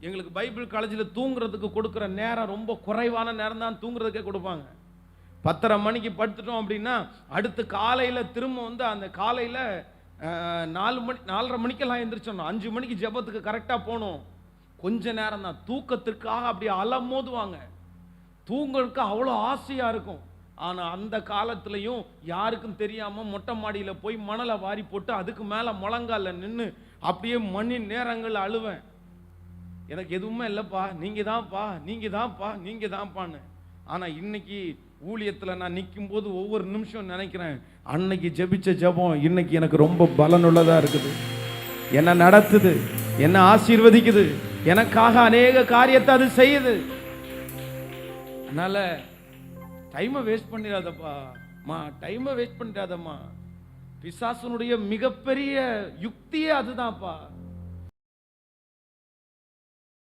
எங்களுக்கு பைபிள் காலேஜில் தூங்குறதுக்கு கொடுக்குற நேரம் ரொம்ப குறைவான நேரம் தான் தூங்குறதுக்கே கொடுப்பாங்க. 10:30 மணிக்கு படுத்துட்டோம் அப்படின்னா அடுத்து காலையில் திரும்ப வந்து அந்த காலையில் 4 மணி 4:30 மணிக்கெல்லாம் எழுந்திரிச்சோம். 5 மணிக்கு ஜெபத்துக்கு கரெக்டாக போகணும். கொஞ்ச நேரம் தான் தூக்கத்திற்காக அப்படி அலமோதுவாங்க. தூங்குறதுக்கு அவ்வளோ ஆசையாக இருக்கும். ஆனால் அந்த காலத்துலையும் யாருக்கும் தெரியாமல் மொட்டை மாடியில் போய் மணலை வாரி போட்டு அதுக்கு மேலே முழங்கால நின்று அப்படியே மணி நேரங்கள் அழுவேன். எனக்கு எதுவுமே இல்லைப்பா, நீங்கள் தான்ப்பா, நீங்கள் தான்ப்பா, நீங்கள் தான்ப்பான்னு. ஆனால் இன்னைக்கு ஊழியத்தில் நான் நிற்கும் போது ஒவ்வொரு நிமிஷம் நினைக்கிறேன், அன்னைக்கு ஜெபிச்ச ஜெபம் இன்னைக்கு எனக்கு ரொம்ப பலனுள்ளதாக இருக்குது. என்ன நடத்துது, என்ன ஆசீர்வதிக்குது, எனக்காக அநேக காரியத்தை அது செய்யுது. அதனால டைமை வேஸ்ட் பண்ணிடாதப்பா மா, டைமை வேஸ்ட் பண்ணிடாதம்மா. பிசாசனுடைய மிகப்பெரிய யுக்தியே அதுதான்ப்பா.